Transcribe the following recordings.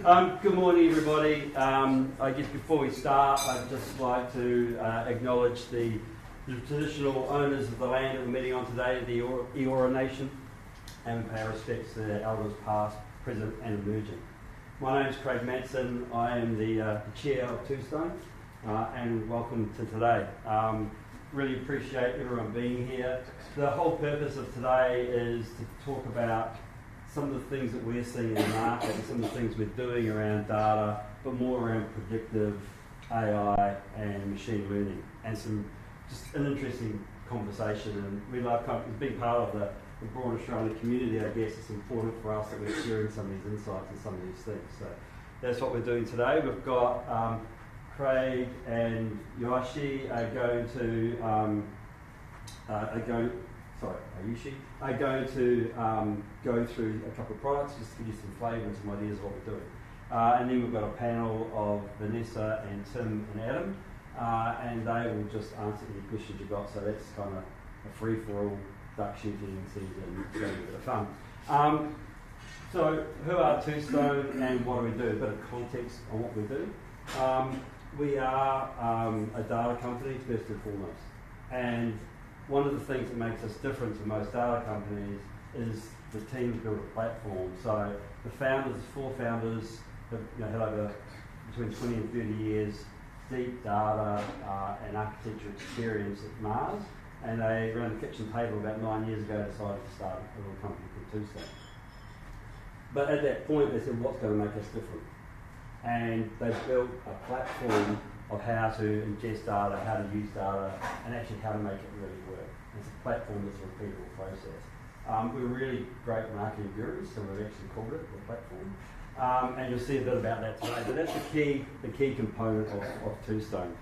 Good morning, everybody. I guess before we start, I'd just like to acknowledge the traditional owners of the land that we're meeting on today, the Eora Nation, and pay our respects to their elders past, present and emerging. My name is Craig Manson. I am the chair of Toustone, and welcome to today. Really appreciate everyone being here. The whole purpose of today is to talk about some of the things that we're seeing in the market and some of the things we're doing around data, but more around predictive AI and machine learning, and just an interesting conversation. And we love being part of the broader Australian community. I guess it's important for us that we're sharing some of these insights and some of these things. So that's what we're doing today. We've got Craig and Yoshi are going to Ayushi are going to go through a couple of products just to give you some flavour and some ideas of what we're doing. And then we've got a panel of Vanessa and Tim and Adam, and they will just answer any questions you've got. So that's kind of a free-for-all duck shooting season. It's going to be a bit of fun. So who are Toustone and what do we do? A bit of context on what we do. We are a data company first and foremost. And one of the things that makes us different to most data companies is the team built a platform. So the founders, 4 founders, have had over between 20 and 30 years deep data and architecture experience at Mars, and they, around the kitchen table about 9 years ago, decided to start a little company called Toustone. But at that point, they said, what's going to make us different? And they built a platform of how to ingest data, how to use data, and actually how to make it really work. It's a platform that's a repeatable process. We're really great marketing gurus, so we've actually called it the platform. And you'll see a bit about that today. But that's the key component of Toustone.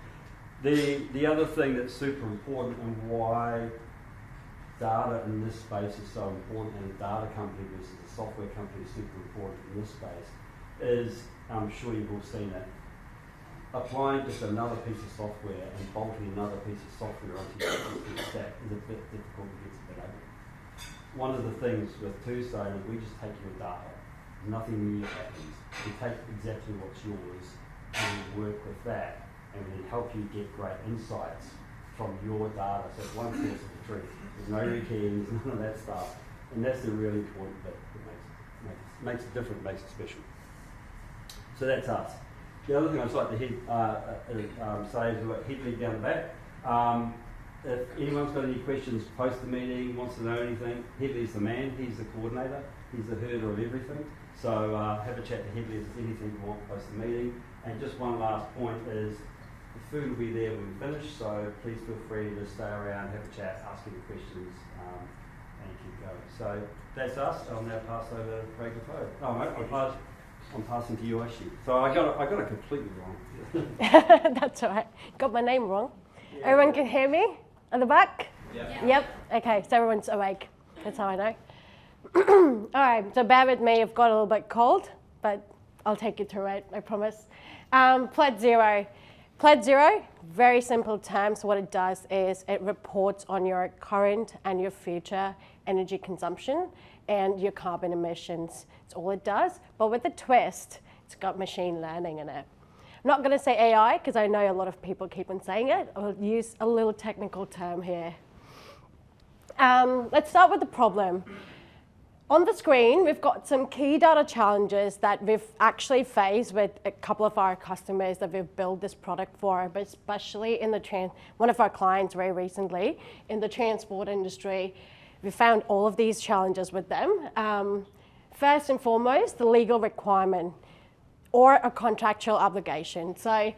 The other thing that's super important and why data in this space is so important, and a data company versus a software company is super important in this space, is, I'm sure you've all seen it, applying just another piece of software and bolting another piece of software onto your existing stack is a bit difficult and gets a bit ugly. One of the things with Toustone is we just take your data. Nothing new happens. We take exactly what's yours and we work with that, and we help you get great insights from your data. So it's one source of the truth. There's no rekeying, none of that stuff. And that's the really important bit that makes it different, makes it special. So that's us. The other thing I'd like to say is we've got Headley down the back. If anyone's got any questions post the meeting, wants to know anything, Headley's the man, he's the coordinator, he's the herder of everything. So have a chat to Headley if there's anything you want post the meeting. And just one last point is the food will be there when we finish, so please feel free to stay around, have a chat, ask any questions, and keep going. So that's us. I'll now pass over to Craig Defoe. I'm passing to Yoshi. So I got it completely wrong. That's all right. Got my name wrong. Yeah. Everyone can hear me at the back? Yeah. Yep. Okay, so everyone's awake. That's how I know. All right, so bear with me. I've got a little bit cold, but I'll take you through it, I promise. Pledge Zero. Pledge Zero, very simple terms. What it does is it reports on your current and your future energy consumption and your carbon emissions. That's all it does. But with a twist, it's got machine learning in it. I'm not going to say AI because I know a lot of people keep on saying it. I'll use a little technical term here. Let's start with the problem. On the screen, we've got some key data challenges that we've actually faced with a couple of our customers that we've built this product for, but especially in one of our clients very recently in the transport industry. We found all of these challenges with them. First and foremost, the legal requirement or a contractual obligation. So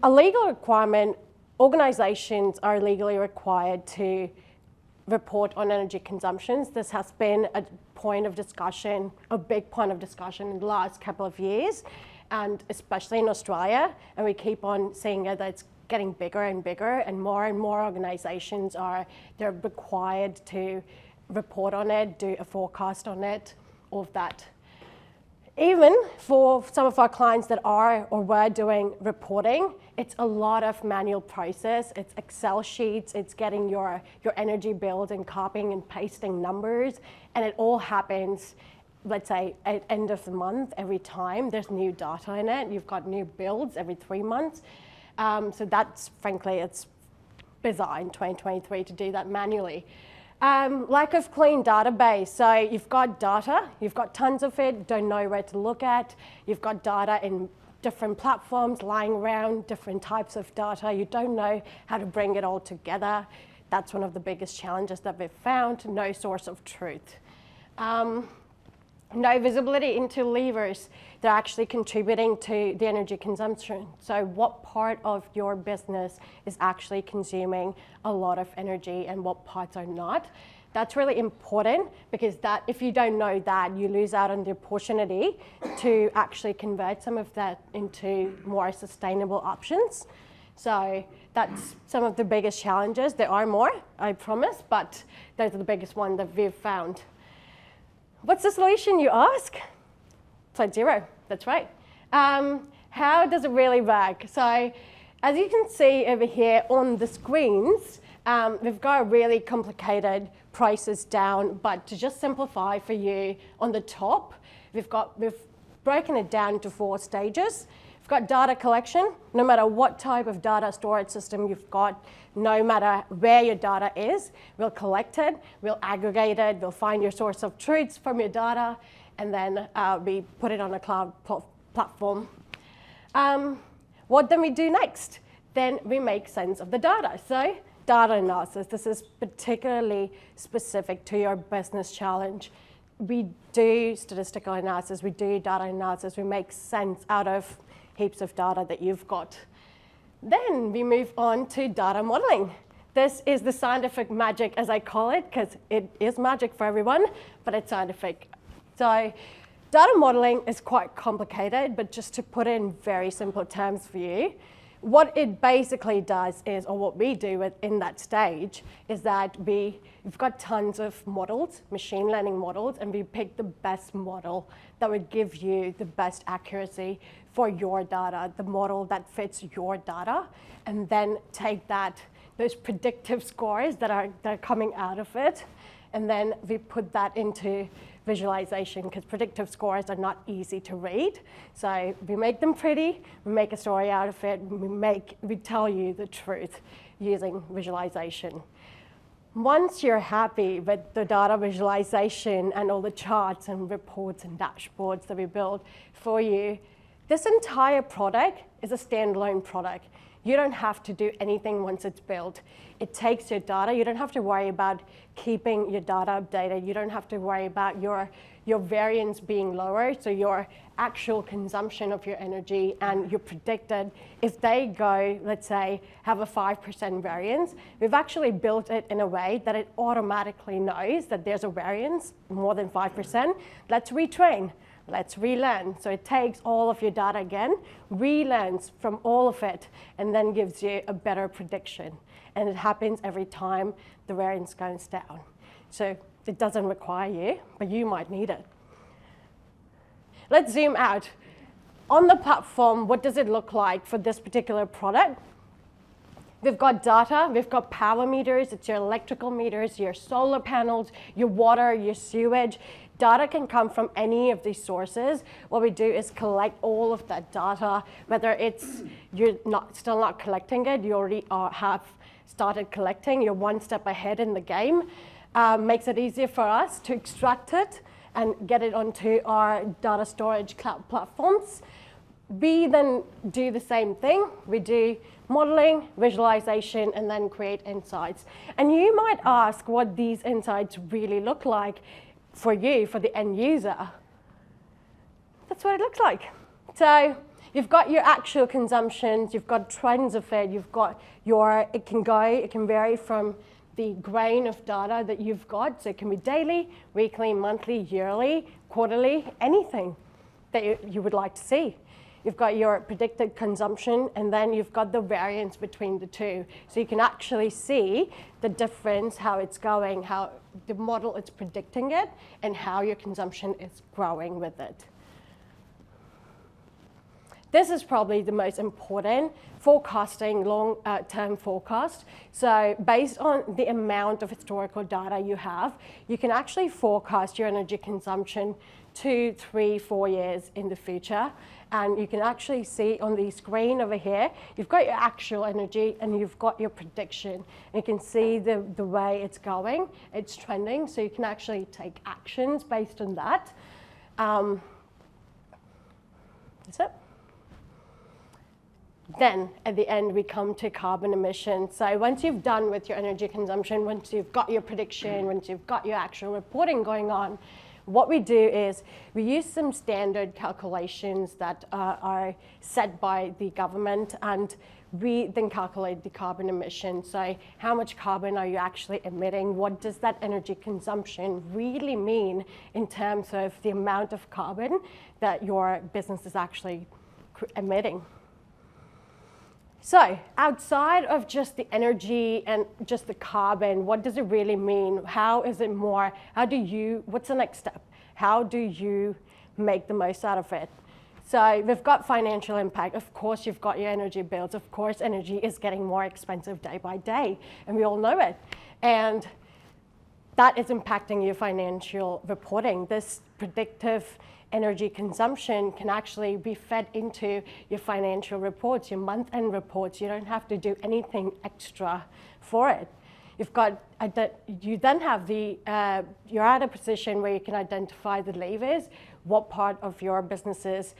a legal requirement, organizations are legally required to report on energy consumptions. This has been a point of discussion, a big point of discussion in the last couple of years, and especially in Australia. And we keep on seeing it that it's getting bigger and bigger, and more organizations they're required to report on it, do a forecast on it, all of that. Even for some of our clients that are or were doing reporting, it's a lot of manual process. It's Excel sheets, it's getting your energy bills and copying and pasting numbers, and it all happens let's say at end of the month, every time there's new data in it. You've got new builds every 3 months. So that's, frankly, it's bizarre in 2023 to do that manually. Lack of clean database. So you've got data, you've got tons of it, don't know where to look at. You've got data in different platforms lying around, different types of data. You don't know how to bring it all together. That's one of the biggest challenges that we've found, no source of truth. No visibility into levers that are actually contributing to the energy consumption. So what part of your business is actually consuming a lot of energy and what parts are not? That's really important, because that, if you don't know that, you lose out on the opportunity to actually convert some of that into more sustainable options. So that's some of the biggest challenges. There are more, I promise, but those are the biggest ones that we've found. What's the solution, you ask? Site zero, that's right. How does it really work? So as you can see over here on the screens, we've got really complicated prices down, but to just simplify for you, on the top, we've broken it down into 4 stages. We've got data collection. No matter what type of data storage system you've got, no matter where your data is, we'll collect it, we'll aggregate it, we'll find your source of truths from your data, and then we put it on a cloud platform. What then we do next? Then we make sense of the data. So data analysis, this is particularly specific to your business challenge. We do statistical analysis, we do data analysis, we make sense out of heaps of data that you've got. Then we move on to data modeling. This is the scientific magic, as I call it, because it is magic for everyone, but it's scientific. So data modeling is quite complicated, but just to put it in very simple terms for you, what it basically does is, or what we do in that stage, is that we've got tons of models, machine learning models, and we pick the best model that would give you the best accuracy for your data, the model that fits your data, and then take those predictive scores that are coming out of it, and then we put that into visualization, because predictive scores are not easy to read. So we make them pretty, we make a story out of it, we tell you the truth using visualization. Once you're happy with the data visualization and all the charts and reports and dashboards that we build for you, this entire product is a standalone product. You don't have to do anything once it's built. It takes your data. You don't have to worry about keeping your data updated. You don't have to worry about your variance being lower, so your actual consumption of your energy and your predicted, if they go, let's say, have a 5% variance, we've actually built it in a way that it automatically knows that there's a variance more than 5%. Let's retrain. Let's relearn. So it takes all of your data again, relearns from all of it, and then gives you a better prediction. And it happens every time the variance goes down. So it doesn't require you, but you might need it. Let's zoom out. On the platform, what does it look like for this particular product? We've got data, we've got power meters, it's your electrical meters, your solar panels, your water, your sewage. Data can come from any of these sources. What we do is collect all of that data, whether you're still not collecting it, you already have started collecting, you're one step ahead in the game. Makes it easier for us to extract it and get it onto our data storage cloud platforms. We then do the same thing. We do modeling, visualization, and then create insights. And you might ask what these insights really look like for you, for the end user. That's what it looks like. So you've got your actual consumptions, you've got trends of it, you've got it can vary from the grain of data that you've got. So it can be daily, weekly, monthly, yearly, quarterly, anything that you would like to see. You've got your predicted consumption, and then you've got the variance between the two. So you can actually see the difference, how it's going, how the model is predicting it, and how your consumption is growing with it. this is probably the most important forecasting, long-term forecast. So based on the amount of historical data you have, you can actually forecast your energy consumption 2, 3, 4 years in the future. And you can actually see on the screen over here, you've got your actual energy and you've got your prediction. And you can see the way it's going, it's trending, so you can actually take actions based on that. That's it. Then at the end, we come to carbon emissions. So once you've done with your energy consumption, once you've got your prediction, once you've got your actual reporting going on, what we do is we use some standard calculations that are set by the government, and we then calculate the carbon emissions. So how much carbon are you actually emitting? What does that energy consumption really mean in terms of the amount of carbon that your business is actually emitting? So outside of just the energy and just the carbon, what does it really mean? How is it more? What's the next step? How do you make the most out of it? So we've got financial impact. Of course, you've got your energy bills. Of course, energy is getting more expensive day by day, and we all know it. And that is impacting your financial reporting. This predictive energy consumption can actually be fed into your financial reports, your month-end reports. You don't have to do anything extra for it. You then have you're at a position where you can identify the levers, what part of your businesses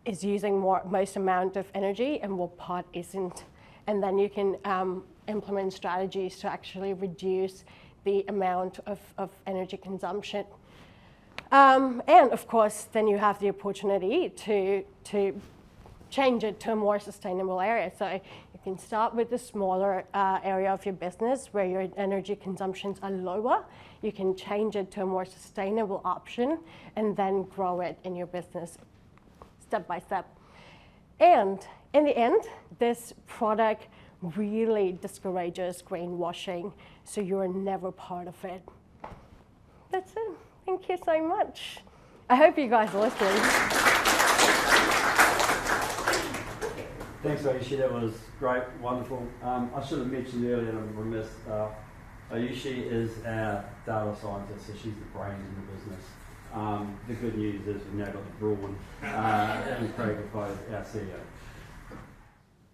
is using most amount of energy and what part isn't. And then you can implement strategies to actually reduce the amount of energy consumption. And of course, then you have the opportunity to change it to a more sustainable area. So you can start with a smaller area of your business where your energy consumptions are lower. You can change it to a more sustainable option and then grow it in your business step by step. And in the end, this product really discourages greenwashing, so you're never part of it. That's it. Thank you so much. I hope you guys listened. Thanks, Ayushi. That was great, wonderful. I should have mentioned earlier, and I'm remiss, Ayushi is our data scientist, so she's the brains in the business. The good news is we've now got the brawn, and Craig both our CEO.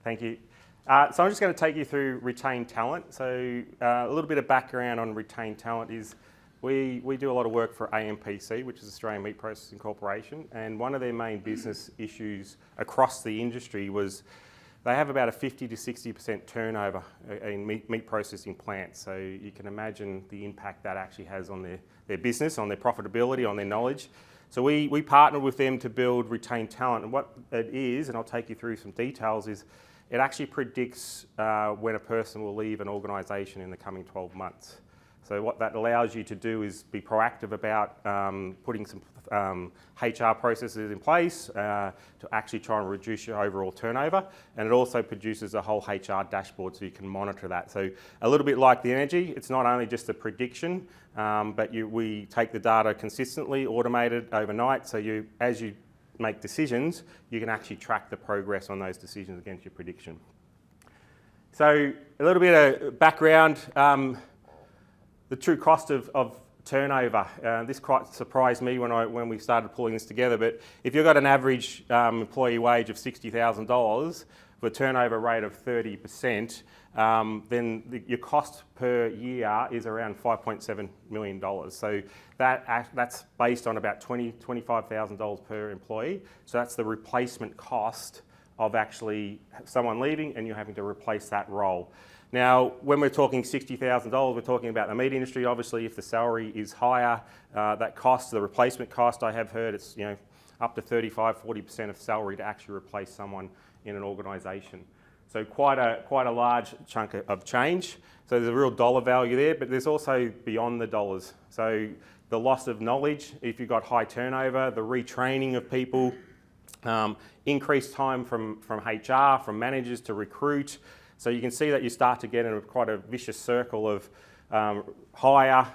Thank you. So I'm just going to take you through retained talent. So a little bit of background on retained talent is we do a lot of work for AMPC, which is Australian Meat Processing Corporation, and one of their main business issues across the industry was they have about a 50 to 60% turnover in meat processing plants. So you can imagine the impact that actually has on their business, on their profitability, on their knowledge. So we partnered with them to build retained talent, and what it is, and I'll take you through some details, is it actually predicts when a person will leave an organisation in the coming 12 months. So what that allows you to do is be proactive about putting some HR processes in place to actually try and reduce your overall turnover. And it also produces a whole HR dashboard so you can monitor that. So a little bit like the energy, it's not only just a prediction, but we take the data consistently, automated overnight. So as you make decisions, you can actually track the progress on those decisions against your prediction. So a little bit of background. The true cost of turnover. This quite surprised me when we started pulling this together, but if you've got an average employee wage of $60,000 with a turnover rate of 30%, then your cost per year is around $5.7 million. So that's based on about $25,000 per employee. So that's the replacement cost of actually someone leaving and you having to replace that role. Now, when we're talking $60,000, we're talking about the meat industry. Obviously, if the salary is higher, that cost, the replacement cost, I have heard it's up to 35-40% of salary to actually replace someone in an organisation. So quite a large chunk of change. So there's a real dollar value there, but there's also beyond the dollars. So the loss of knowledge, if you've got high turnover, the retraining of people, increased time from HR, from managers to recruit. So you can see that you start to get in quite a vicious circle of hire,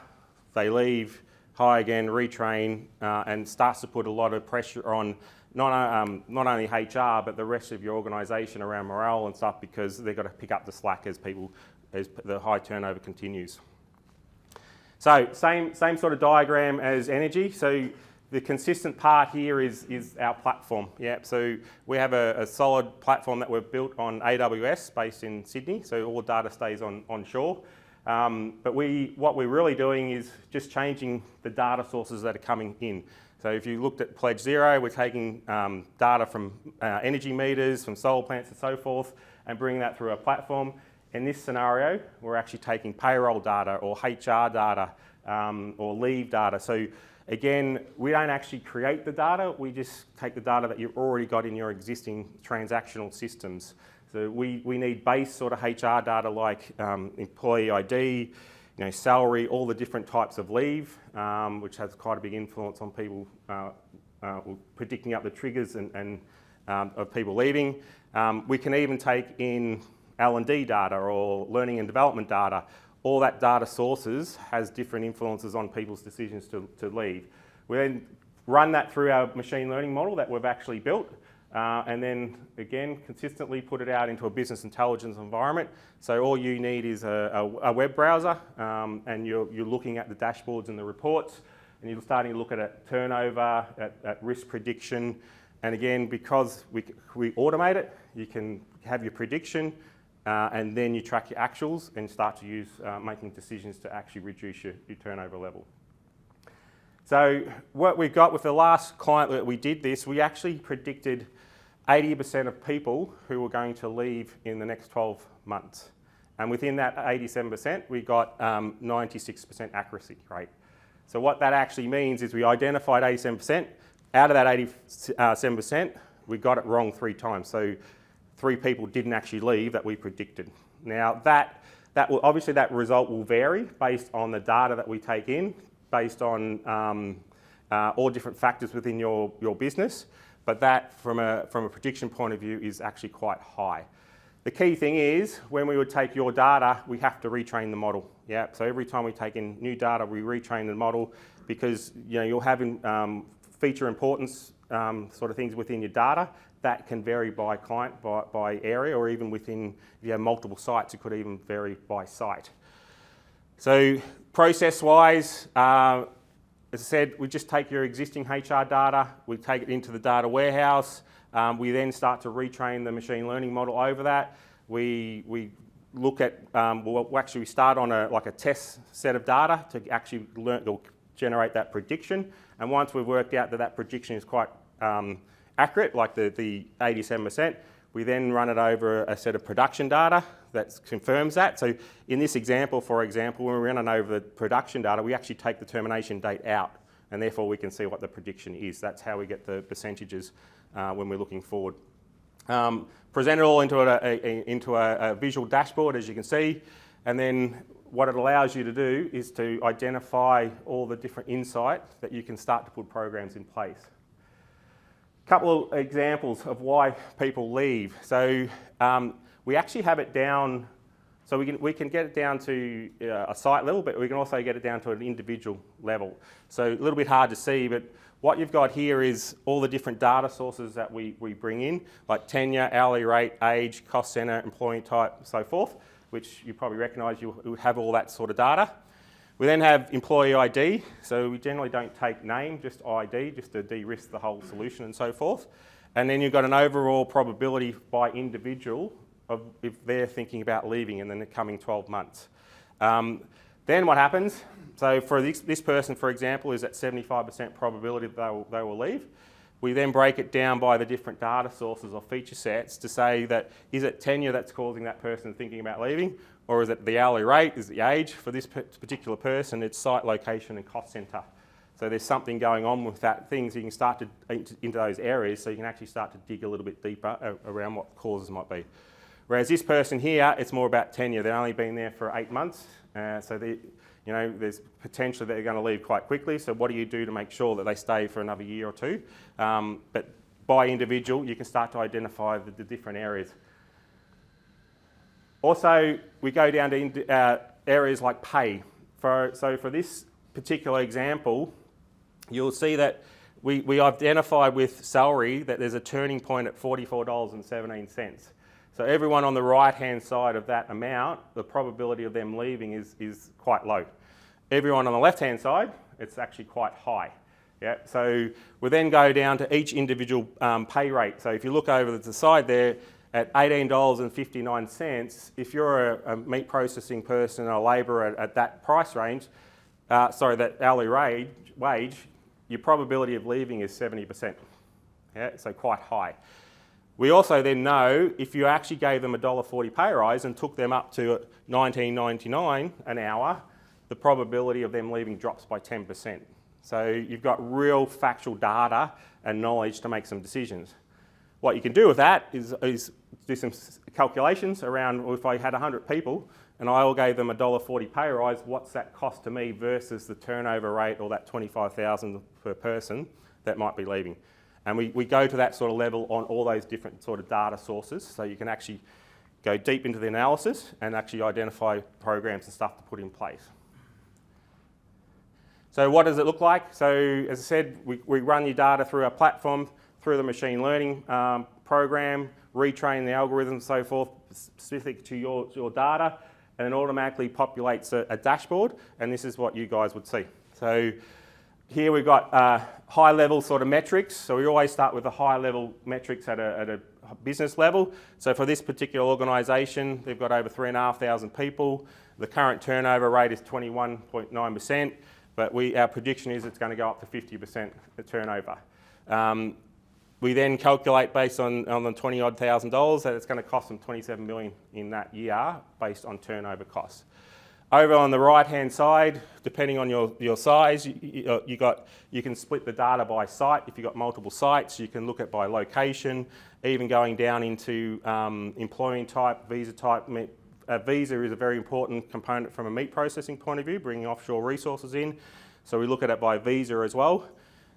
they leave, hire again, retrain, and starts to put a lot of pressure on not only HR but the rest of your organisation around morale and stuff, because they've got to pick up the slack as the high turnover continues. So same sort of diagram as energy. So the consistent part here is our platform. Yeah, so we have a solid platform that we've built on AWS based in Sydney, so all the data stays onshore. But what we're really doing is just changing the data sources that are coming in. So if you looked at Pledge Zero, we're taking data from energy meters, from solar plants and so forth, and bringing that through our platform. In this scenario, we're actually taking payroll data or HR data or leave data. So again, we don't actually create the data, we just take the data that you've already got in your existing transactional systems. So we need base sort of HR data like employee ID, salary, all the different types of leave, which has quite a big influence on people predicting up the triggers and of people leaving. We can even take in L&D data or learning and development data. All that data sources has different influences on people's decisions to leave. We then run that through our machine learning model that we've actually built, and then again consistently put it out into a business intelligence environment. So all you need is a web browser, and you're looking at the dashboards and the reports, and you're starting to look at turnover, at risk prediction. And again, because we automate it, you can have your prediction, and then you track your actuals and start to use making decisions to actually reduce your turnover level. So what we've got with the last client that we did this, we actually predicted 80% of people who were going to leave in the next 12 months. And within that 87%, we got 96% accuracy rate. So what that actually means is we identified 87%. Out of that 87%, we got it wrong 3 times. So 3 people didn't actually leave that we predicted. Now that will, obviously that result will vary based on the data that we take in, based on all different factors within your business, but that from a prediction point of view is actually quite high. The key thing is when we would take your data, we have to retrain the model. Yeah, so every time we take in new data, we retrain the model, because you'll have feature importance sort of things within your data that can vary by client, by area, or even within, if you have multiple sites, it could even vary by site. So process-wise, as I said, we just take your existing HR data, we take it into the data warehouse, we then start to retrain the machine learning model over that. We look at, we start on a test set of data to actually generate that prediction. And once we've worked out that prediction is quite accurate, like the 87%, we then run it over a set of production data that confirms that. So in this example, for example, when we're running over the production data, we actually take the termination date out, and therefore we can see what the prediction is. That's how we get the percentages when we're looking forward. Present it all into a visual dashboard, as you can see, and then what it allows you to do is to identify all the different insight that you can start to put programs in place. A couple of examples of why people leave. So we actually have it down, so we can get it down to a site level, but we can also get it down to an individual level. So a little bit hard to see, but what you've got here is all the different data sources that we bring in, like tenure, hourly rate, age, cost centre, employee type, so forth, which you probably recognise you have all that sort of data. We then have employee ID, so we generally don't take name, just ID, just to de-risk the whole solution and so forth. And then you've got an overall probability by individual of if they're thinking about leaving in the coming 12 months. Then what happens, so for this person, for example, is at 75% probability that they will leave. We then break it down by the different data sources or feature sets to say that is it tenure that's causing that person thinking about leaving, or is it the hourly rate, is the age? For this particular person, it's site location and cost centre. So there's something going on with that thing, so you can start to into those areas, so you can actually start to dig a little bit deeper around what causes might be. Whereas this person here, it's more about tenure. They've only been there for 8 months, so there's potential that they're going to leave quite quickly. So what do you do to make sure that they stay for another year or 2? But by individual, you can start to identify the different areas. Also, we go down to areas like pay. So for this particular example, you'll see that we identified with salary that there's a turning point at $44.17. So everyone on the right-hand side of that amount, the probability of them leaving is quite low. Everyone on the left-hand side, it's actually quite high. Yeah, so we then go down to each individual pay rate. So if you look over to the side there, at $18.59, if you're a meat processing person or a labourer at that price range, that hourly wage, your probability of leaving is 70%. Yeah, so quite high. We also then know if you actually gave them a $1.40 pay rise and took them up to $19.99 an hour, the probability of them leaving drops by 10%. So you've got real factual data and knowledge to make some decisions. What you can do with that is do some calculations around, well, if I had 100 people and I all gave them a $1.40 pay rise, what's that cost to me versus the turnover rate or that $25,000 per person that might be leaving. And we go to that sort of level on all those different sort of data sources, so you can actually go deep into the analysis and actually identify programs and stuff to put in place. So what does it look like? So as I said, we run your data through our platform, through the machine learning program, retrain the algorithms and so forth specific to your data, and it automatically populates a dashboard, and this is what you guys would see. So here we've got high level sort of metrics. So we always start with the high level metrics at a business level. So for this particular organisation, they've got over 3,500 people. The current turnover rate is 21.9%, but our prediction is it's going to go up to 50% turnover. We then calculate based on the $20,000 that it's going to cost them $27 million in that year based on turnover costs. Over on the right-hand side, depending on your size, you can split the data by site. If you've got multiple sites, you can look at by location, even going down into employing type, visa type. Visa is a very important component from a meat processing point of view, bringing offshore resources in. So we look at it by visa as well.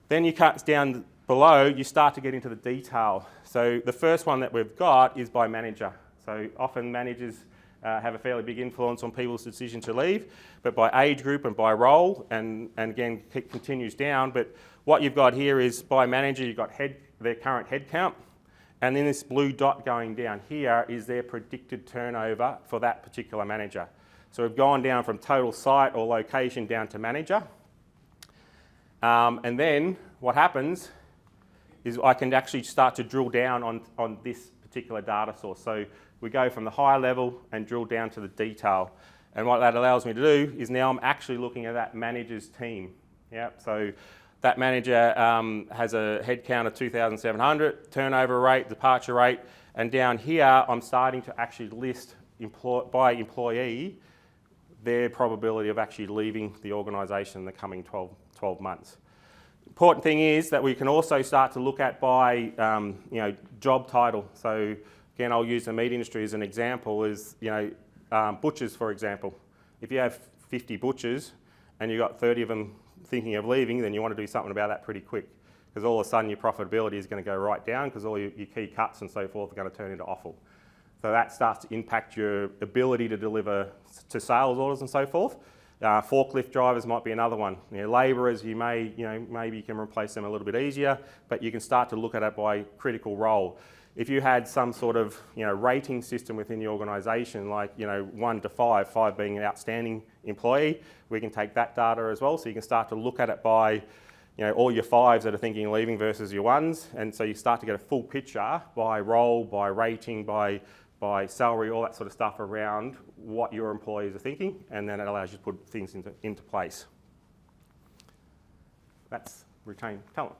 Then you cut down below, you start to get into the detail. So the first one that we've got is by manager. So often managers have a fairly big influence on people's decision to leave, but by age group and by role, and again, it continues down. But what you've got here is by manager, you've got their current head count, and then this blue dot going down here is their predicted turnover for that particular manager. So we've gone down from total site or location down to manager. And then what happens is I can actually start to drill down on this particular data source. So we go from the high level and drill down to the detail. And what that allows me to do is now I'm actually looking at that manager's team. Yep. So that manager has a head count of 2,700, turnover rate, departure rate, and down here I'm starting to actually list by employee their probability of actually leaving the organisation in the coming 12 months. Important thing is that we can also start to look at by job title. So again, I'll use the meat industry as an example. Is butchers, for example. If you have 50 butchers and you've got 30 of them thinking of leaving, then you want to do something about that pretty quick, because all of a sudden your profitability is going to go right down because all your key cuts and so forth are going to turn into offal. So that starts to impact your ability to deliver to sales orders and so forth. Forklift drivers might be another one. Labourers, maybe you can replace them a little bit easier, but you can start to look at it by critical role. If you had some sort of rating system within the organisation, like 1 to 5, 5 being an outstanding employee, we can take that data as well. So you can start to look at it by all your 5s that are thinking of leaving versus your 1s, and so you start to get a full picture by role, by rating, by salary, all that sort of stuff around what your employees are thinking, and then it allows you to put things into place. That's retained talent.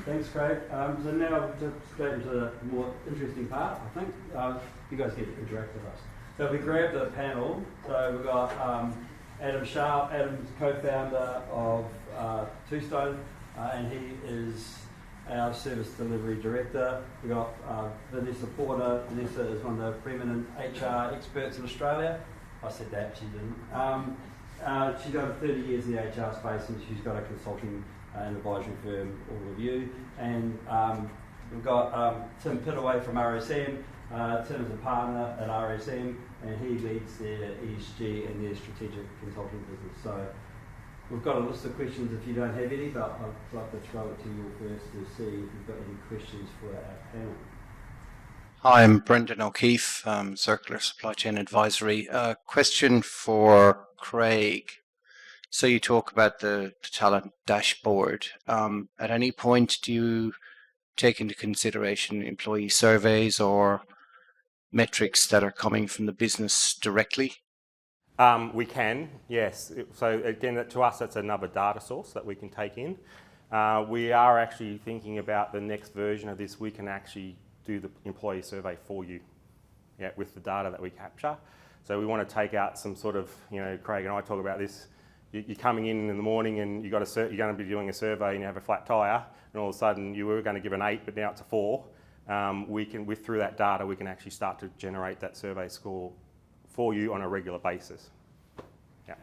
Thanks, Craig. So now just go into the more interesting part, I think. You guys get to interact with us. So if we grab the panel, so we've got Adam Sharp. Adam's co-founder of Toustone, and he is our service delivery director. We've got Vanessa Porter. Vanessa is one of the preeminent HR experts in Australia. I said that, she didn't. She's got 30 years in the HR space, and she's got a consulting and advisory firm, All of You. And we've got Tim Pittaway from RSM. Tim is a partner at RSM. and he leads their ESG and their strategic consulting business. So we've got a list of questions if you don't have any, but I'd like to throw it to you first to see if you've got any questions for our panel. Hi, I'm Brendan O'Keefe, Circular Supply Chain Advisory. Question for Craig. So you talk about the talent dashboard. At any point, do you take into consideration employee surveys or metrics that are coming from the business directly? We can, yes. So again, to us, that's another data source that we can take in. We are actually thinking about the next version of this. We can actually do the employee survey for you, with the data that we capture. So we want to take out some sort of, Craig and I talk about this. You're coming in the morning and you're going to be doing a survey and you have a flat tyre, and all of a sudden you were going to give an 8, but now it's a 4. Through that data, we can actually start to generate that survey score for you on a regular basis. Yeah.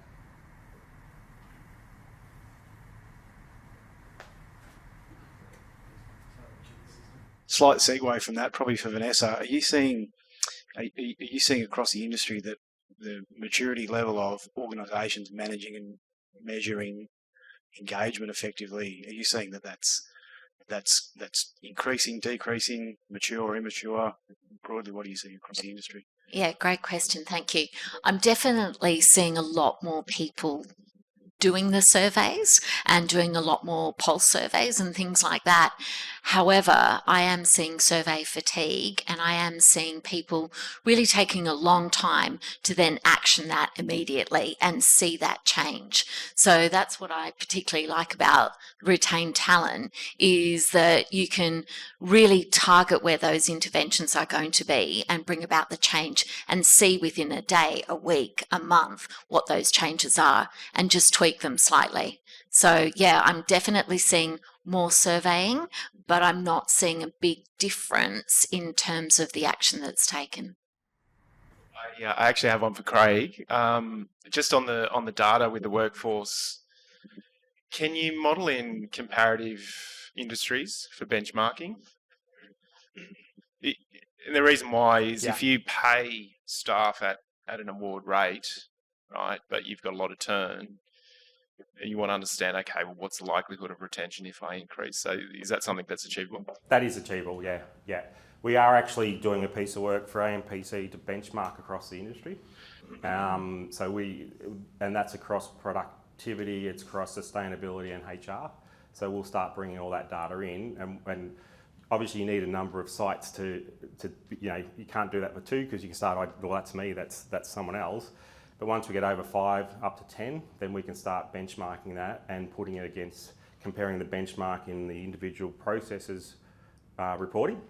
Slight segue from that, probably for Vanessa. Are you seeing across the industry that the maturity level of organisations managing and measuring engagement effectively, are you seeing that's increasing, decreasing, mature, immature? Broadly, what do you see across the industry? Yeah, great question. Thank you. I'm definitely seeing a lot more people doing the surveys and doing a lot more pulse surveys and things like that. However, I am seeing survey fatigue, and I am seeing people really taking a long time to then action that immediately and see that change. So that's what I particularly like about retained talent, is that you can really target where those interventions are going to be and bring about the change and see within a day, a week, a month what those changes are, and just tweak them slightly. So yeah, I'm definitely seeing more surveying, but I'm not seeing a big difference in terms of the action that's taken. I actually have one for Craig. Just on the data with the workforce, can you model in comparative industries for benchmarking? And the reason why is if you pay staff at an award rate, right, but you've got a lot of turn, and you want to understand, okay, well, what's the likelihood of retention if I increase? So is that something that's achievable? That is achievable, yeah. We are actually doing a piece of work for AMPC to benchmark across the industry. And that's across productivity, it's across sustainability and HR. So we'll start bringing all that data in, and obviously you need a number of sites to you can't do that with 2, because you can start, well, that's me, that's someone else. But once we get over 5 up to 10, then we can start benchmarking that and putting it against, comparing the benchmark in the individual processes reporting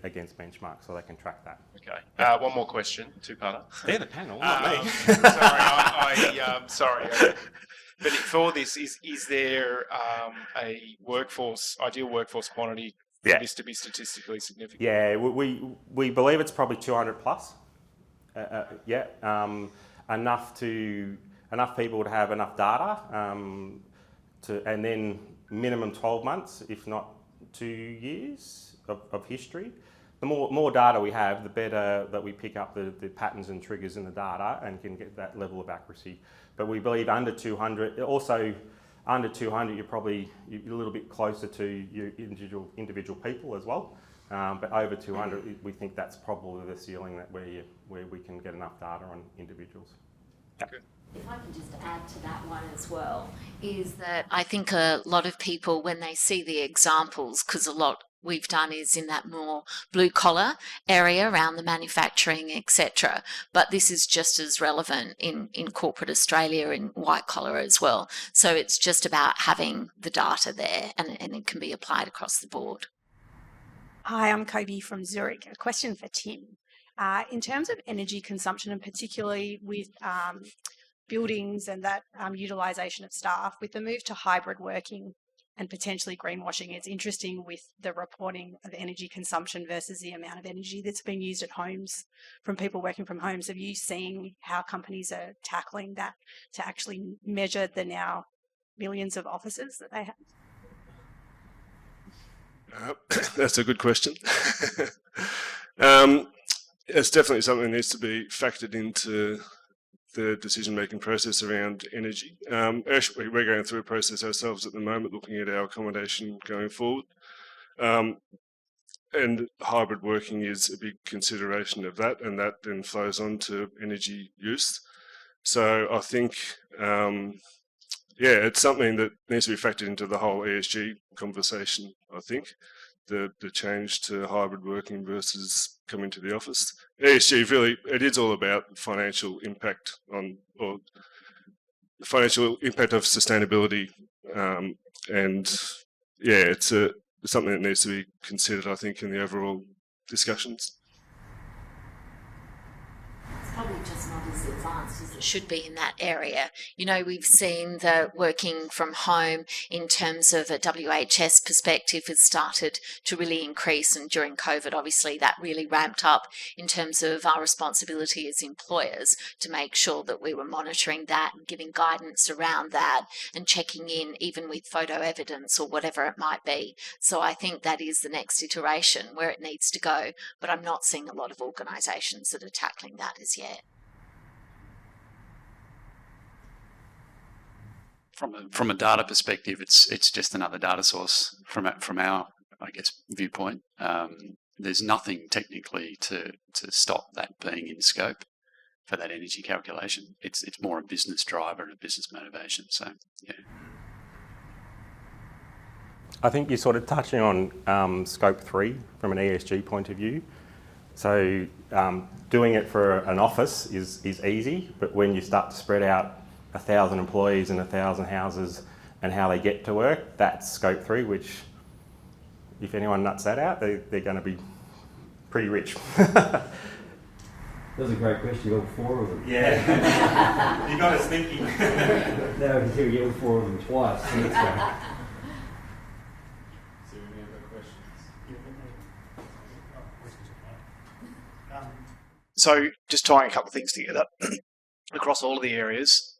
against benchmark, so they can track that. Okay. One more question, 2-parter. They're the panel, not me. Sorry. But for this, is there a ideal workforce quantity for this to be statistically significant? Yeah, we believe it's probably 200 plus. Enough people to have enough data and then minimum 12 months, if not 2 years of history. The more data we have, the better that we pick up the patterns and triggers in the data and can get that level of accuracy. But we believe under 200, also under 200, you're a little bit closer to your individual people as well. But over 200, we think that's probably the ceiling where we can get enough data on individuals. Okay. If I can just add to that one as well, is that I think a lot of people, when they see the examples, because a lot we've done is in that more blue collar area around the manufacturing, etc. But this is just as relevant in corporate Australia and white collar as well. So it's just about having the data there, and it can be applied across the board. Hi, I'm Kobe from Zurich. A question for Tim. In terms of energy consumption, and particularly with buildings and that utilisation of staff, with the move to hybrid working and potentially greenwashing, it's interesting with the reporting of energy consumption versus the amount of energy that's being used at homes from people working from homes. Have you seen how companies are tackling that to actually measure the now millions of offices that they have? That's a good question. it's definitely something that needs to be factored into the decision-making process around energy. Actually, we're going through a process ourselves at the moment, looking at our accommodation going forward. And hybrid working is a big consideration of that, and that then flows on to energy use. So I think, it's something that needs to be factored into the whole ESG conversation, I think. The change to hybrid working versus coming to the office. ESG really, it is all about financial impact or the financial impact of sustainability, it's something that needs to be considered, I think, in the overall discussions. It's probably just not as advanced as it should be in that area. You know, we've seen the working from home in terms of a WHS perspective has started to really increase, and during COVID, obviously, that really ramped up in terms of our responsibility as employers to make sure that we were monitoring that and giving guidance around that and checking in even with photo evidence or whatever it might be. So I think that is the next iteration where it needs to go, but I'm not seeing a lot of organisations that are tackling that as yet. From a data perspective, it's just another data source from our, I guess, viewpoint. There's nothing technically to stop that being in scope for that energy calculation. It's more a business driver and a business motivation. So yeah. I think you're sort of touching on scope 3 from an ESG point of view. So doing it for an office is easy, but when you start to spread out 1,000 employees and 1,000 houses and how they get to work, that's scope 3, which if anyone nuts that out, they're going to be pretty rich. That was a great question. You got 4 of them. Yeah. You got us thinking. Now I can hear you get all 4 of them twice. So let's go. So just tying a couple of things together across all of the areas,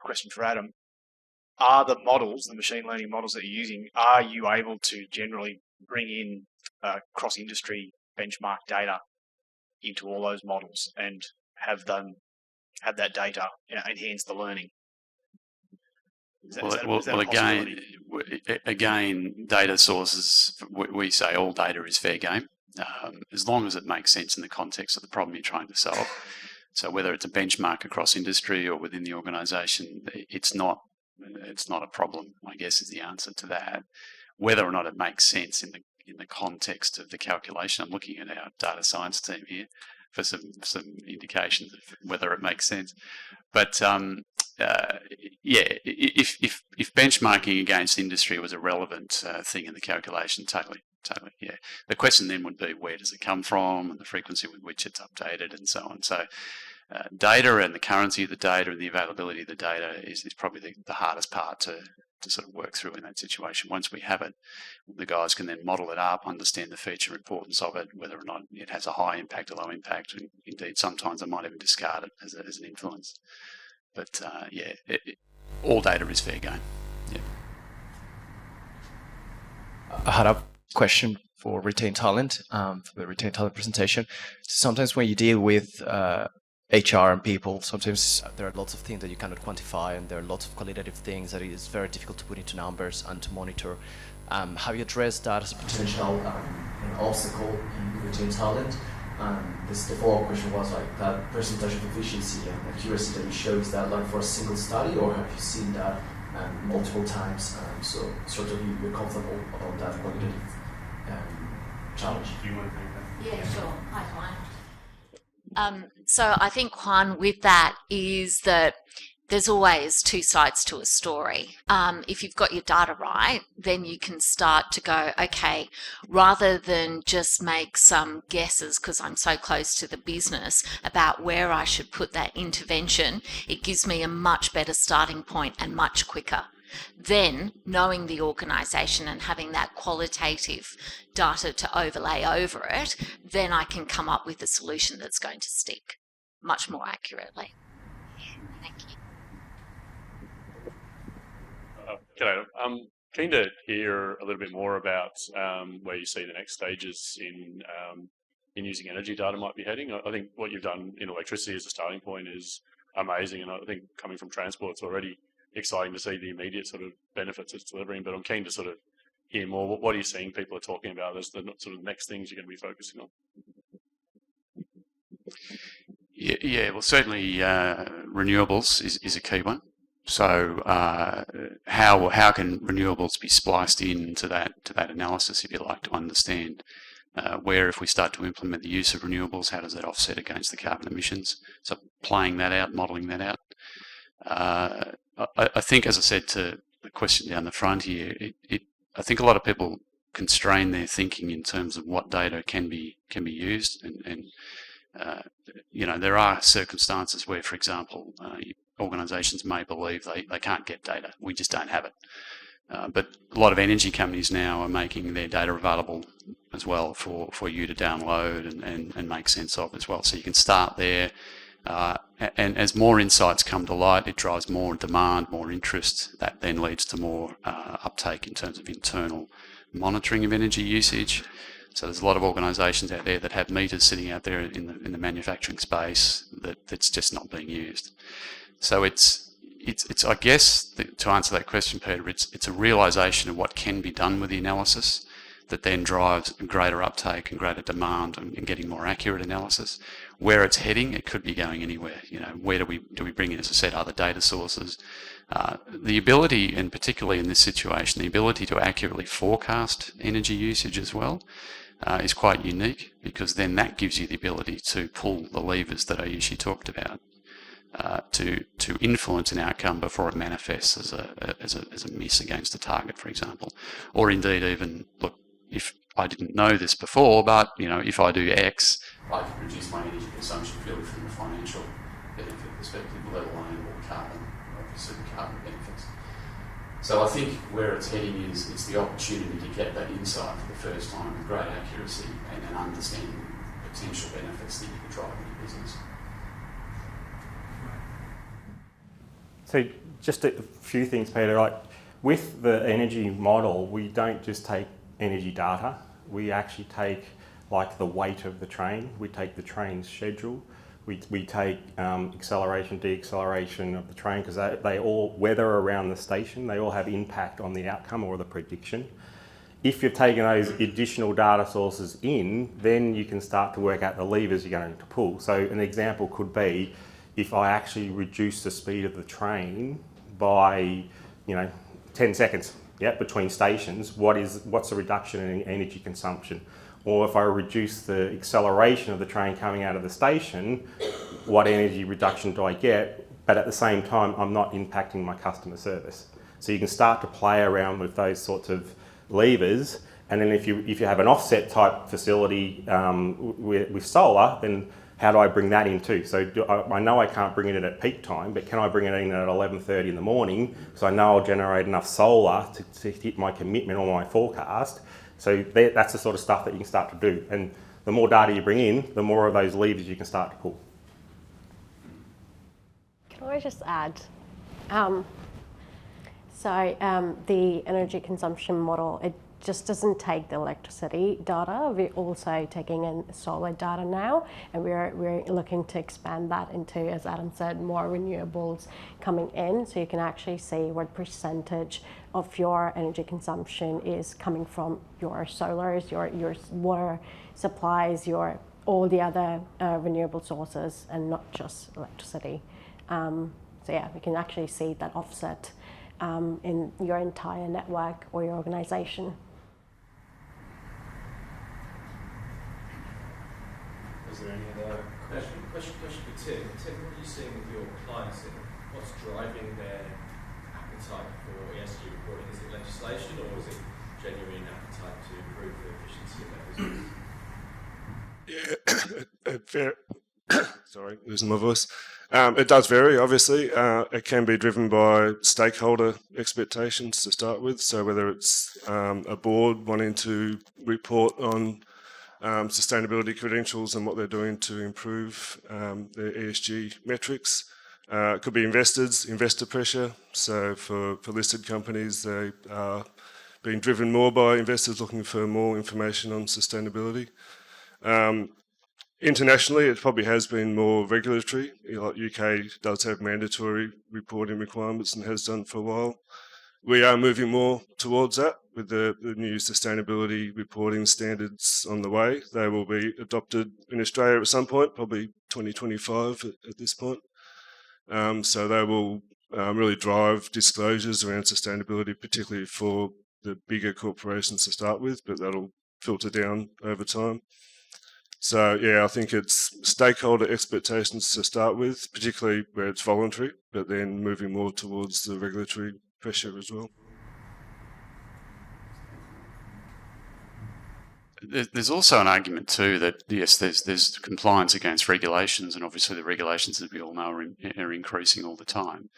question for Adam, are the models, the machine learning models that you're using, are you able to generally bring in cross-industry benchmark data into all those models and have that data enhance the learning? Again, data sources, we say all data is fair game. As long as it makes sense in the context of the problem you're trying to solve. So whether it's a benchmark across industry or within the organisation, it's not a problem, I guess, is the answer to that. Whether or not it makes sense in the context of the calculation, I'm looking at our data science team here for some indications of whether it makes sense. But if benchmarking against industry was a relevant thing in the calculation, totally, yeah. The question then would be, where does it come from, and the frequency with which it's updated, and so on. So data and the currency of the data and the availability of the data is probably the hardest part to sort of work through in that situation. Once we have it, the guys can then model it up, understand the feature importance of it, whether or not it has a high impact or low impact, and indeed sometimes I might even discard it as an influence. But all data is fair game. Yeah. I had a question for retained talent, for the retained talent presentation. Sometimes when you deal with HR and people, sometimes there are lots of things that you cannot quantify, and there are lots of qualitative things that it is very difficult to put into numbers and to monitor. Have you addressed that as a potential an obstacle in retained talent? The follow-up question was like that percentage of efficiency and accuracy that you show, is that like for a single study, or have you seen that multiple times? So sort of you're comfortable about that qualitative challenge. Do you want to take that? Yeah, sure. Hi, Juan. So I think, Juan, with that is that there's always 2 sides to a story. If you've got your data right, then you can start to go, okay, rather than just make some guesses because I'm so close to the business about where I should put that intervention, it gives me a much better starting point and much quicker. Then, knowing the organisation and having that qualitative data to overlay over it, then I can come up with a solution that's going to stick much more accurately. Thank you. G'day. I'm keen to hear a little bit more about where you see the next stages in using energy data might be heading. I think what you've done in electricity as a starting point is amazing, and I think coming from transport, it's already exciting to see the immediate sort of benefits it's delivering. But I'm keen to sort of hear more. What are you seeing people are talking about as the sort of next things you're going to be focusing on? Yeah, well, certainly renewables is a key one. So how can renewables be spliced into that analysis, if you like, to understand where, if we start to implement the use of renewables, how does that offset against the carbon emissions? So playing that out, modelling that out. I think, as I said to the question down the front here, I think a lot of people constrain their thinking in terms of what data can be used, and there are circumstances where, for example, organisations may believe they can't get data. We just don't have it. But a lot of energy companies now are making their data available as well for you to download and make sense of as well. So you can start there. And as more insights come to light, it drives more demand, more interest. That then leads to more uptake in terms of internal monitoring of energy usage. So there's a lot of organisations out there that have meters sitting out there in the manufacturing space that's just not being used. So it's I guess, to answer that question, Peter, it's a realisation of what can be done with the analysis that then drives greater uptake and greater demand and getting more accurate analysis. Where it's heading, it could be going anywhere. Where do we bring in, as I said, other data sources? The ability, and particularly in this situation, the ability to accurately forecast energy usage as well is quite unique, because then that gives you the ability to pull the levers that I usually talked about to influence an outcome before it manifests as a miss against a target, for example. Or indeed even, look, if I didn't know this before, but if I do X, I can reduce my energy consumption purely from a financial benefit perspective, let alone obviously carbon benefits. So I think where it's heading is it's the opportunity to get that insight for the first time with great accuracy and then understanding potential benefits that you can drive in your business. So just a few things, Peter. Like with the energy model, we don't just take energy data. We actually take like the weight of the train. We take the train's schedule. We take acceleration, deacceleration of the train, because they all, weather around the station, they all have impact on the outcome or the prediction. If you've taken those additional data sources in, then you can start to work out the levers you're going to pull. So an example could be, if I actually reduce the speed of the train by 10 seconds between stations, what's the reduction in energy consumption? Or if I reduce the acceleration of the train coming out of the station, what energy reduction do I get? But at the same time, I'm not impacting my customer service. So you can start to play around with those sorts of levers. And then if you have an offset type facility with solar, then how do I bring that in too? So I know I can't bring it in at peak time, but can I bring it in at 11:30 in the morning? So I know I'll generate enough solar to hit my commitment or my forecast. So that's the sort of stuff that you can start to do. And the more data you bring in, the more of those levers you can start to pull. Can I just add? The energy consumption model, it just doesn't take the electricity data. We're also taking in solar data now, and we're looking to expand that into, as Adam said, more renewables coming in, so you can actually see what percentage of your energy consumption is coming from your solars, your water supplies, all the other renewable sources, and not just electricity. We can actually see that offset in your entire network or your organisation. Is there any other question for Tim? Tim, what are you seeing with your clients? What's driving their appetite for ESG reporting? Is it legislation, or is it genuine appetite to improve the efficiency of their business? Sorry, losing my voice. It does vary, obviously. It can be driven by stakeholder expectations to start with. So whether it's a board wanting to report on sustainability credentials and what they're doing to improve their ESG metrics. It could be investor pressure. So for listed companies, they are being driven more by investors looking for more information on sustainability. Internationally, it probably has been more regulatory. Like UK does have mandatory reporting requirements and has done for a while. We are moving more towards that with the new sustainability reporting standards on the way. They will be adopted in Australia at some point, probably 2025 at this point. So they will really drive disclosures around sustainability, particularly for the bigger corporations to start with, but that'll filter down over time. So yeah, I think it's stakeholder expectations to start with, particularly where it's voluntary, but then moving more towards the regulatory pressure as well. There's also an argument too that yes, there's compliance against regulations, and obviously the regulations, as we all know, are increasing all the time.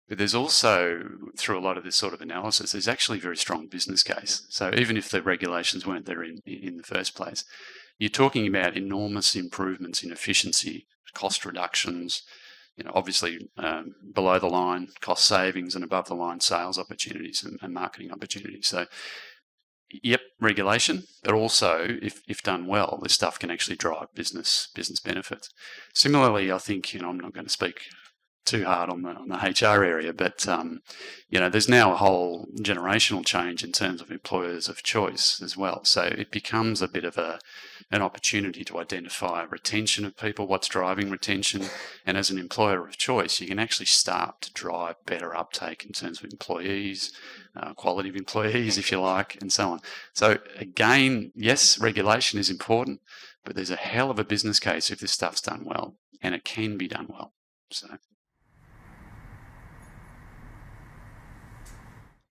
But there's also, through a lot of this sort of analysis, there's actually a very strong business case. So even if the regulations weren't there in the first place, you're talking about enormous improvements in efficiency, cost reductions, obviously below the line cost savings and above the line sales opportunities and marketing opportunities. So, yep, regulation, but also if done well, this stuff can actually drive business benefits. Similarly, I think I'm not going to speak too hard on the HR area, but there's now a whole generational change in terms of employers of choice as well. So it becomes a bit of an opportunity to identify retention of people, what's driving retention, and as an employer of choice, you can actually start to drive better uptake in terms of employees, quality of employees, if you like, and so on. So again, yes, regulation is important, but there's a hell of a business case if this stuff's done well, and it can be done well. So.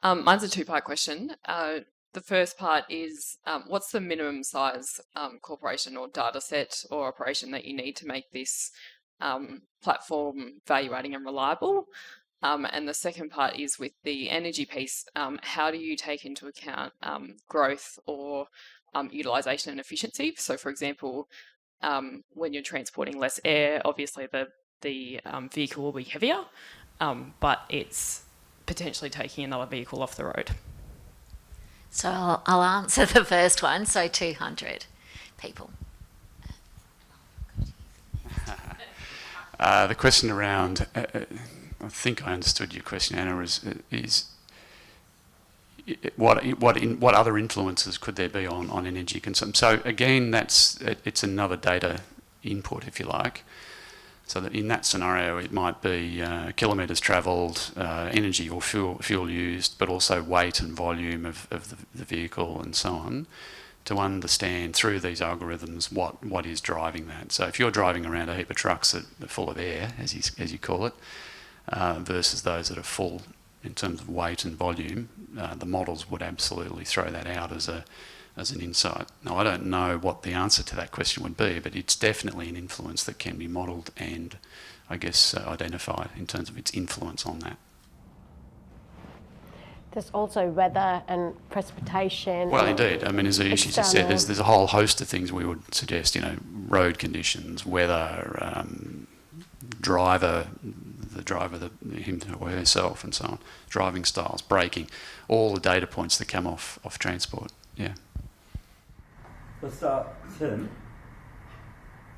Mine's a two-part question. The first part is, what's the minimum size corporation or data set or operation that you need to make this platform value-adding and reliable? And the second part is with the energy piece, how do you take into account growth or utilisation and efficiency? So, for example, when you're transporting less air, obviously the vehicle will be heavier, but it's potentially taking another vehicle off the road. So I'll answer the first one. So 200 people. The question around, I think I understood your question, Anna, is what other influences could there be on energy consumption? So again, it's another data input, if you like. So that in that scenario, it might be kilometres travelled, energy or fuel used, but also weight and volume of the vehicle and so on, to understand through these algorithms what is driving that. So if you're driving around a heap of trucks that are full of air, as you call it, versus those that are full in terms of weight and volume, the models would absolutely throw that out as an insight. Now, I don't know what the answer to that question would be, but it's definitely an influence that can be modelled and, I guess, identified in terms of its influence on that. There's also weather and precipitation. Well, indeed. I mean, as Ishi just said, there's a whole host of things we would suggest, road conditions, weather, driver, him or herself and so on, driving styles, braking, all the data points that come off transport, yeah. Let's start, Tim.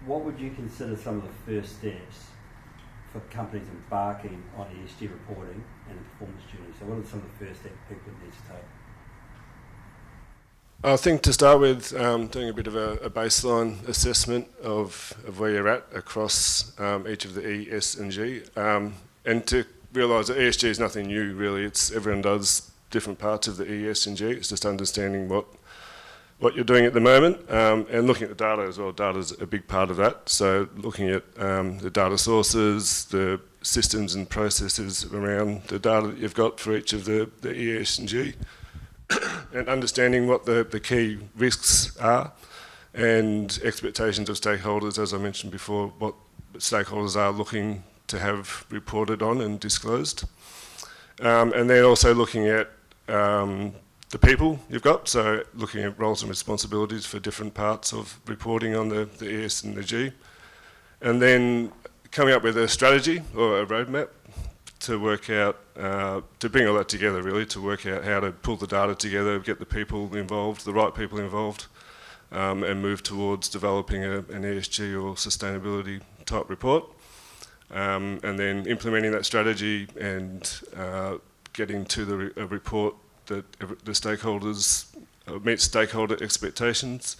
What would you consider some of the first steps for companies embarking on ESG reporting and the performance journey? So what are some of the first steps people need to take? I think to start with, doing a bit of a baseline assessment of where you're at across each of the E, S and G, and to realise that ESG is nothing new really. Everyone does different parts of the E, S and G. It's just understanding what you're doing at the moment, and looking at the data as well. Data's a big part of that. So looking at the data sources, the systems and processes around the data that you've got for each of the E, S and G, and understanding what the key risks are and expectations of stakeholders, as I mentioned before, what stakeholders are looking to have reported on and disclosed. And then also looking at the people you've got, so looking at roles and responsibilities for different parts of reporting on the ES and the G, and then coming up with a strategy or a roadmap to work out, to bring all that together really, to work out how to pull the data together, get the people involved, the right people involved, and move towards developing an ESG or sustainability type report. And then implementing that strategy and getting to a report that the stakeholders meet stakeholder expectations.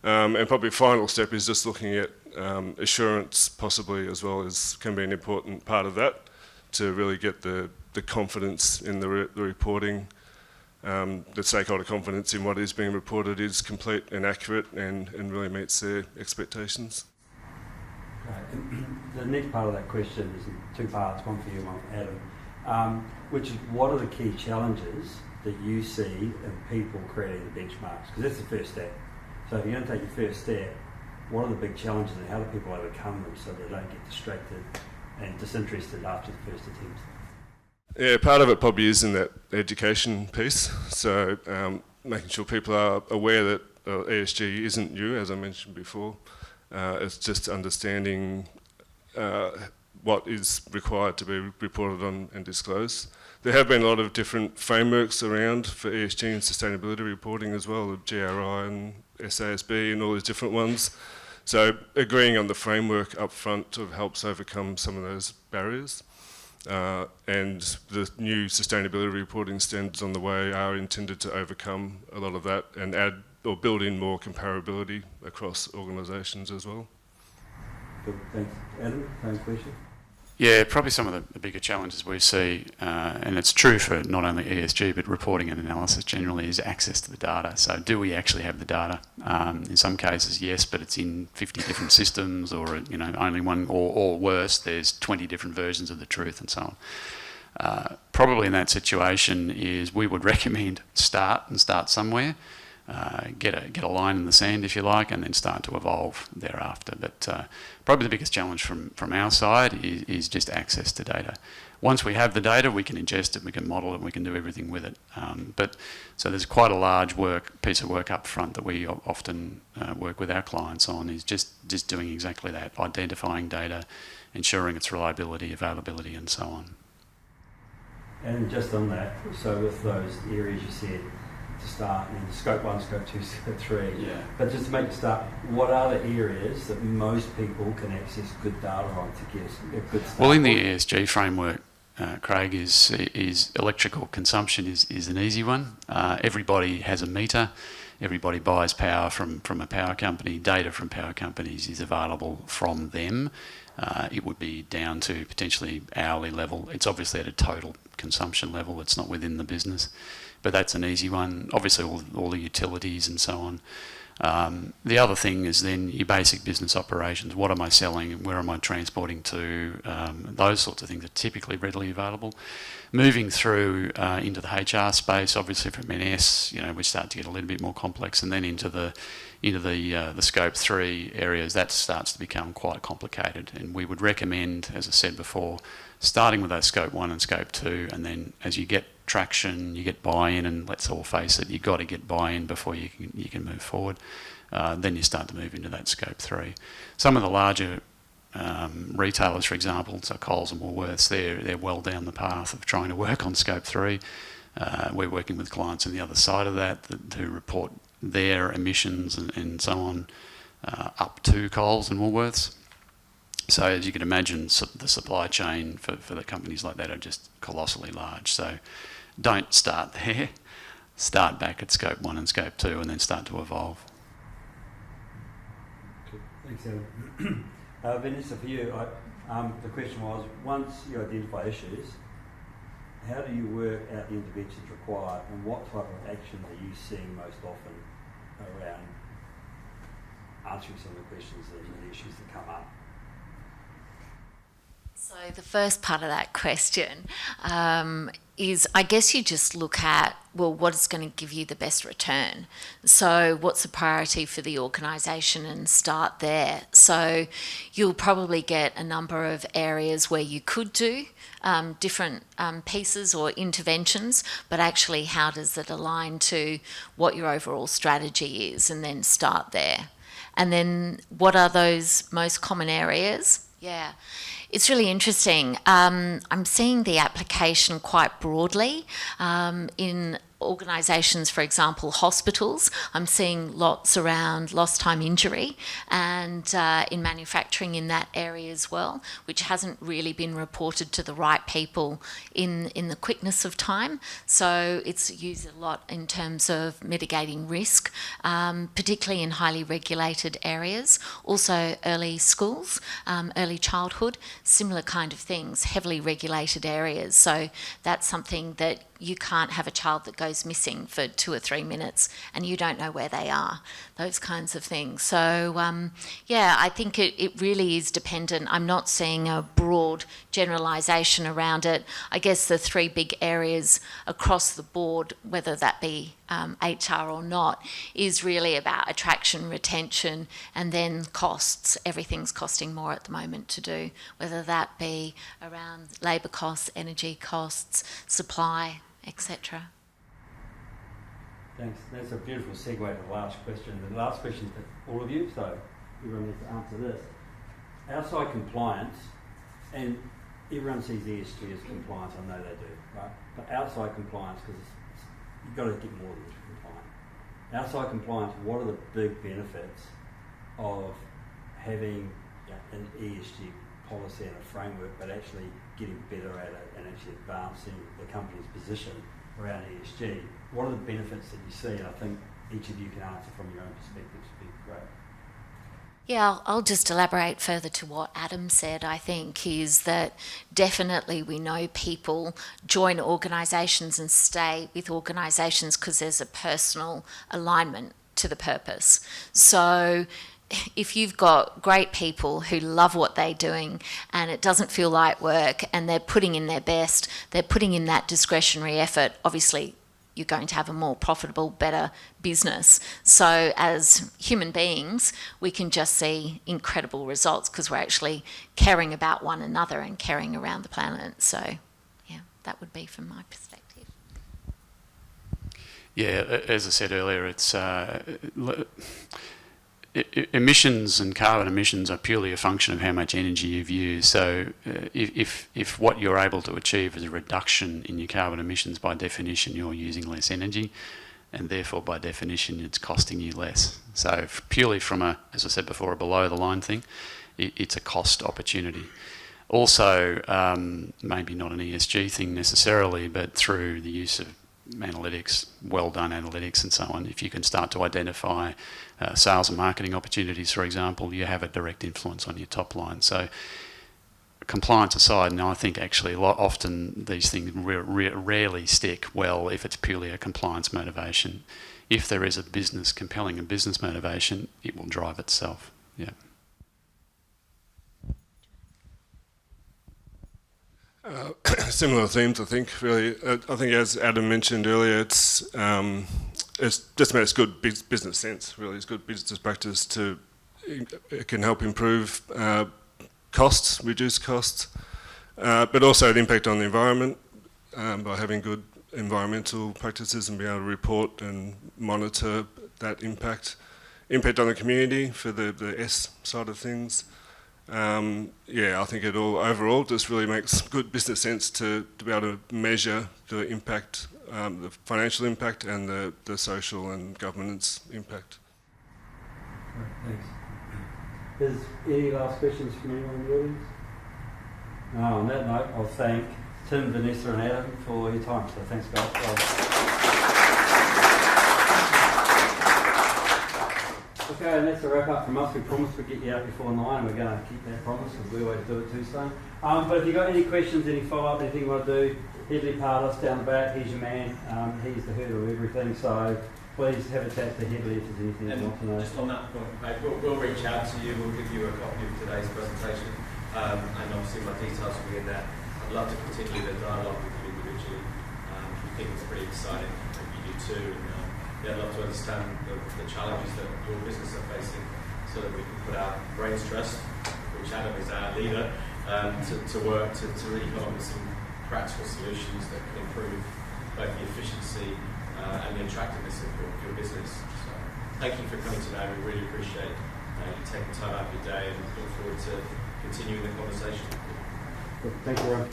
And probably final step is just looking at assurance possibly as well, as can be an important part of that to really get the confidence in the reporting, the stakeholder confidence in what is being reported is complete and accurate and really meets their expectations. The next part of that question is in two parts, one for you, one for Adam, which is what are the key challenges that you see in people creating the benchmarks? Because that's the first step. So if you're going to take your first step, what are the big challenges and how do people overcome them so they don't get distracted and disinterested after the first attempt? Yeah, part of it probably is in that education piece. So making sure people are aware that ESG isn't you, as I mentioned before. It's just understanding what is required to be reported on and disclosed. There have been a lot of different frameworks around for ESG and sustainability reporting as well, the GRI and SASB and all these different ones. So agreeing on the framework up front sort of helps overcome some of those barriers. And the new sustainability reporting standards on the way are intended to overcome a lot of that and add or build in more comparability across organisations as well. Good, thanks. Adam, same question? Yeah, probably some of the bigger challenges we see, and it's true for not only ESG but reporting and analysis generally, is access to the data. So do we actually have the data? In some cases, yes, but it's in 50 different systems, or only one, or worse, there's 20 different versions of the truth and so on. Probably in that situation is we would recommend start somewhere. Get a line in the sand, if you like, and then start to evolve thereafter. But probably the biggest challenge from our side is just access to data. Once we have the data, we can ingest it, we can model it, we can do everything with it. So there's quite a large piece of work up front that we often work with our clients on, is just doing exactly that, identifying data, ensuring its reliability, availability, and so on. And just on that, so with those areas you said, to start, and scope 1, scope 2, scope 3. Yeah. But just to make it start, what are the areas that most people can access good data on to get a good start? Well, in the ESG framework, Craig, is electrical consumption is an easy one. Everybody has a meter. Everybody buys power from a power company. Data from power companies is available from them. It would be down to potentially hourly level. It's obviously at a total consumption level. It's not within the business. But that's an easy one. Obviously, all the utilities and so on. The other thing is then your basic business operations. What am I selling? Where am I transporting to? Those sorts of things are typically readily available. Moving through into the HR space, obviously from NS, we start to get a little bit more complex, and then into the scope 3 areas, that starts to become quite complicated. And we would recommend, as I said before, starting with those scope 1 and scope 2, and then as you get traction, you get buy-in, and let's all face it, you've got to get buy-in before you can move forward. Then you start to move into that scope 3. Some of the larger retailers, for example, so Coles and Woolworths, they're well down the path of trying to work on scope 3. We're working with clients on the other side of that who report their emissions and so on up to Coles and Woolworths. So as you can imagine, the supply chain for the companies like that are just colossally large. So don't start there. Start back at scope 1 and scope 2 and then start to evolve. Thanks, Adam. Vanessa, for you, the question was, once you identify issues, how do you work out the interventions required, and what type of actions are you seeing most often around answering some of the questions and the issues that come up? So the first part of that question is, I guess you just look at, well, what is going to give you the best return? So what's the priority for the organisation, and start there. So you'll probably get a number of areas where you could do different pieces or interventions, but actually how does it align to what your overall strategy is, and then start there. And then what are those most common areas? Yeah. It's really interesting. I'm seeing the application quite broadly in organisations, for example, hospitals. I'm seeing lots around lost time injury and in manufacturing in that area as well, which hasn't really been reported to the right people in the quickness of time. So it's used a lot in terms of mitigating risk, particularly in highly regulated areas. Also early schools, early childhood, similar kind of things, heavily regulated areas. So that's something that you can't have a child that goes missing for 2 or 3 minutes and you don't know where they are, those kinds of things. So, yeah, I think it really is dependent. I'm not seeing a broad generalisation around it. I guess the 3 big areas across the board, whether that be HR or not, is really about attraction, retention, and then costs. Everything's costing more at the moment to do, whether that be around labour costs, energy costs, supply, etc. Thanks. That's a beautiful segue to the last question. The last question is for all of you, so everyone needs to answer this. Outside compliance, and everyone sees ESG as compliance, I know they do, right? But outside compliance, because you've got to get more than just compliant. Outside compliance, what are the big benefits of having an ESG policy and a framework, but actually getting better at it and actually advancing the company's position around ESG? What are the benefits that you see? And I think each of you can answer from your own perspectives would be great. Yeah, I'll just elaborate further to what Adam said. I think is that definitely we know people join organisations and stay with organisations because there's a personal alignment to the purpose. So if you've got great people who love what they're doing and it doesn't feel like work and they're putting in their best, they're putting in that discretionary effort, obviously you're going to have a more profitable, better business. So as human beings, we can just see incredible results because we're actually caring about one another and caring around the planet. So yeah, that would be from my perspective. Yeah, as I said earlier, it's emissions and carbon emissions are purely a function of how much energy you've used. So if what you're able to achieve is a reduction in your carbon emissions, by definition you're using less energy, and therefore by definition it's costing you less. So purely from a, as I said before, a below the line thing, it's a cost opportunity. Also, maybe not an ESG thing necessarily, but through the use of analytics, well done analytics and so on, if you can start to identify sales and marketing opportunities, for example, you have a direct influence on your top line. So compliance aside, and I think actually often these things rarely stick well if it's purely a compliance motivation. If there is a compelling business motivation, it will drive itself. Yeah. Similar themes, I think. Really, I think as Adam mentioned earlier, it's just about good business sense. Really, it's good business practice it can help improve costs, reduce costs, but also the impact on the environment by having good environmental practices and being able to report and monitor that impact on the community for the S side of things. I think it all overall just really makes good business sense to be able to measure the impact, the financial impact and the social and governance impact. Thanks. Is any last questions from anyone in the audience? No, on that note, I'll thank Tim, Vanessa and Adam for your time. So thanks guys. Okay, and that's a wrap up from us. We promised we'd get you out before 9 and we're going to keep that promise because we always do it too, Stone. But if you've got any questions, any follow-up, anything you want to do, Headley Partis down the back, he's your man. He's the head of everything, so please have a chat to Headley if there's anything you want to know. Just on that point, mate, we'll reach out to you, we'll give you a copy of today's presentation, and obviously my details will be in there. I'd love to continue the dialogue with you individually. We think it's pretty exciting, and you do too. And, I'd love to understand the challenges that your business are facing so that we can put our brains trust, which Adam is our leader, to work to really come up with some practical solutions that can improve both the efficiency and the attractiveness of your business. So thank you for coming today. We really appreciate you taking time out of your day and look forward to continuing the conversation. Thank you, Ron.